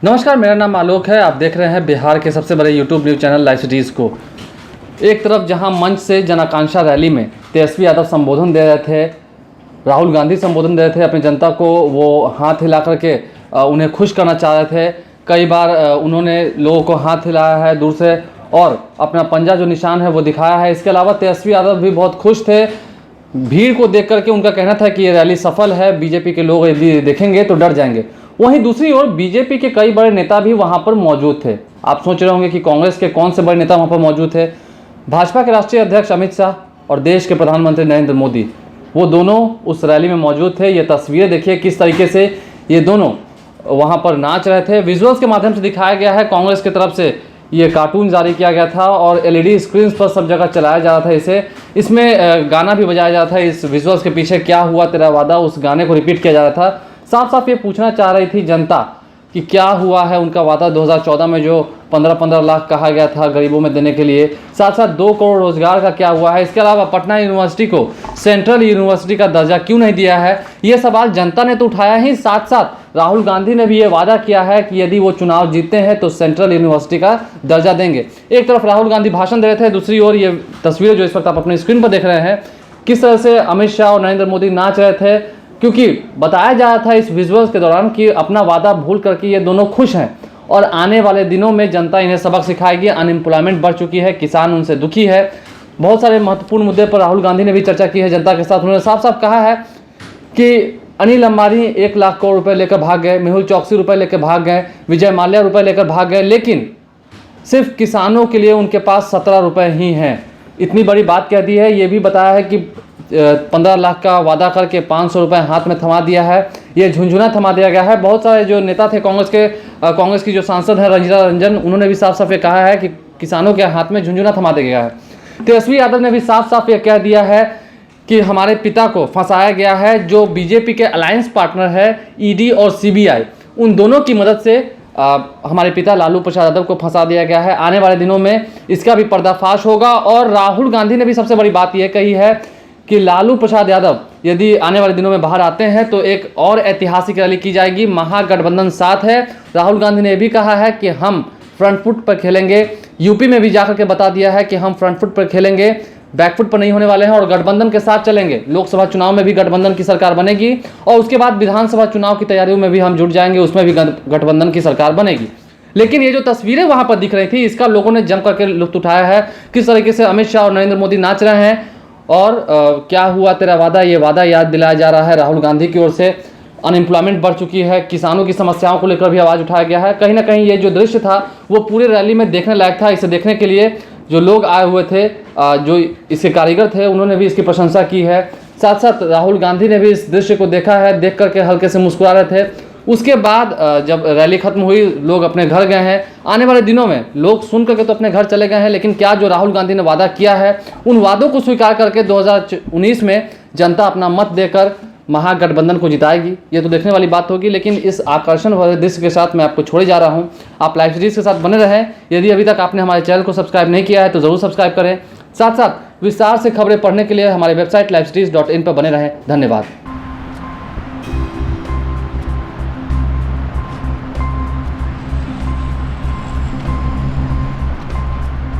नमस्कार, मेरा नाम आलोक है। आप देख रहे हैं बिहार के सबसे बड़े YouTube news channel live cities को। एक तरफ जहां मंच से जन आकांक्षा रैली में तेजस्वी यादव संबोधन दे रहे थे, राहुल गांधी संबोधन दे रहे थे, अपनी जनता को वो हाथ हिला करके उन्हें खुश करना चाह रहे थे। कई बार उन्होंने लोगों को हाथ हिलाया है दूर से और अपना पंजा जो निशान है वो दिखाया है। इसके अलावा तेजस्वी यादव भी बहुत खुश थे। भीड़ को देख करके उनका कहना था कि ये रैली सफल है, बीजेपी के लोग यदि देखेंगे तो डर जाएंगे। वहीं दूसरी ओर बीजेपी के कई बड़े नेता भी वहां पर मौजूद थे। आप सोच रहे होंगे कि कांग्रेस के कौन से बड़े नेता वहां पर मौजूद थे। भाजपा के राष्ट्रीय अध्यक्ष अमित शाह और देश के प्रधानमंत्री नरेंद्र मोदी, वो दोनों उस रैली में मौजूद थे। ये तस्वीरें देखिए किस तरीके से ये दोनों वहां पर नाच रहे थे। विजुअल्स के माध्यम से दिखाया गया है। कांग्रेस की तरफ से ये कार्टून जारी किया गया था और एलईडी स्क्रीन पर सब जगह चलाया जा रहा था। इसमें गाना भी बजाया जा रहा था। इस विजुअल्स के पीछे क्या हुआ तेरा वादा, उस गाने को रिपीट किया जा रहा था। साफ साफ ये पूछना चाह रही थी जनता कि क्या हुआ है उनका वादा 2014 में जो 15-15 लाख कहा गया था गरीबों में देने के लिए, साथ साथ 2 करोड़ रोजगार का क्या हुआ है। इसके अलावा पटना यूनिवर्सिटी को सेंट्रल यूनिवर्सिटी का दर्जा क्यों नहीं दिया है, ये सवाल जनता ने तो उठाया ही। साथ साथ राहुल गांधी ने भी ये वादा किया है कि यदि वो चुनाव जीतते हैं तो सेंट्रल यूनिवर्सिटी का दर्जा देंगे। एक तरफ राहुल गांधी भाषण दे रहे थे, दूसरी ओर ये तस्वीरें जो इस वक्त आप अपनी स्क्रीन पर देख रहे हैं, किस तरह से अमित शाह और नरेंद्र मोदी नाच रहे थे। क्योंकि बताया जा रहा था इस विजुअल्स के दौरान कि अपना वादा भूल करके ये दोनों खुश हैं और आने वाले दिनों में जनता इन्हें सबक सिखाएगी। अनएम्प्लॉयमेंट बढ़ चुकी है, किसान उनसे दुखी है। बहुत सारे महत्वपूर्ण मुद्दे पर राहुल गांधी ने भी चर्चा की है जनता के साथ। उन्होंने साफ साफ कहा है कि अनिल अंबानी 1 लाख करोड़ रुपए लेकर भाग गए, मेहुल चौकसी रुपए लेकर भाग गए, विजय माल्या रुपए लेकर भाग गए, लेकिन सिर्फ किसानों के लिए उनके पास 17 रुपए ही हैं। इतनी बड़ी बात कह दी है। ये भी बताया है कि 15 लाख का वादा करके 500 रुपये हाथ में थमा दिया है। ये झुंझुना थमा दिया गया है। बहुत सारे जो नेता थे कांग्रेस की जो सांसद है रंजीता रंजन, उन्होंने भी साफ साफ ये कहा है कि किसानों के हाथ में झुंझुना थमा दिया गया है। तेजस्वी यादव ने भी साफ साफ ये कह दिया है कि हमारे पिता को फंसाया गया है। जो बीजेपी के अलायंस पार्टनर है ईडी और सीबीआई, उन दोनों की मदद से हमारे पिता लालू प्रसाद यादव को फंसा दिया गया है। आने वाले दिनों में इसका भी पर्दाफाश होगा। और राहुल गांधी ने भी सबसे बड़ी बात यह कही है कि लालू प्रसाद यादव यदि आने वाले दिनों में बाहर आते हैं तो एक और ऐतिहासिक रैली की जाएगी। महागठबंधन साथ है। राहुल गांधी ने भी कहा है कि हम फ्रंट फुट पर खेलेंगे। यूपी में भी जाकर के बता दिया है कि हम फ्रंट फुट पर खेलेंगे, बैकफुट पर नहीं होने वाले हैं और गठबंधन के साथ चलेंगे। लोकसभा चुनाव में भी गठबंधन की सरकार बनेगी और उसके बाद विधानसभा चुनाव की तैयारियों में भी हम जुट जाएंगे, उसमें भी गठबंधन की सरकार बनेगी। लेकिन ये जो तस्वीरें वहां पर दिख रही थी, इसका लोगों ने जम करके लुत्फ उठाया है। किस तरीके से अमित शाह और नरेंद्र मोदी नाच रहे हैं और क्या हुआ तेरा वादा, ये वादा याद दिलाया जा रहा है राहुल गांधी की ओर से। अनएम्प्लॉयमेंट बढ़ चुकी है, किसानों की समस्याओं को लेकर भी आवाज़ उठाया गया है। कहीं ना कहीं ये जो दृश्य था वो पूरे रैली में देखने लायक था। इसे देखने के लिए जो लोग आए हुए थे, जो इसके कारीगर थे, उन्होंने भी इसकी प्रशंसा की है। साथ साथ राहुल गांधी ने भी इस दृश्य को देखा है, देख करके हल्के से मुस्कुरा रहे थे। उसके बाद जब रैली खत्म हुई, लोग अपने घर गए हैं। आने वाले दिनों में लोग सुन करके तो अपने घर चले गए हैं, लेकिन क्या जो राहुल गांधी ने वादा किया है, उन वादों को स्वीकार करके 2019 में जनता अपना मत देकर महागठबंधन को जिताएगी, ये तो देखने वाली बात होगी। लेकिन इस आकर्षण भरे दृश्य के साथ मैं आपको छोड़े जा रहा हूँ। आप लाइव सीरीज के साथ बने रहें। यदि अभी तक आपने हमारे चैनल को सब्सक्राइब नहीं किया है तो ज़रूर सब्सक्राइब करें। साथ साथ विस्तार से खबरें पढ़ने के लिए हमारे वेबसाइट livecities.in पर बने रहें। धन्यवाद।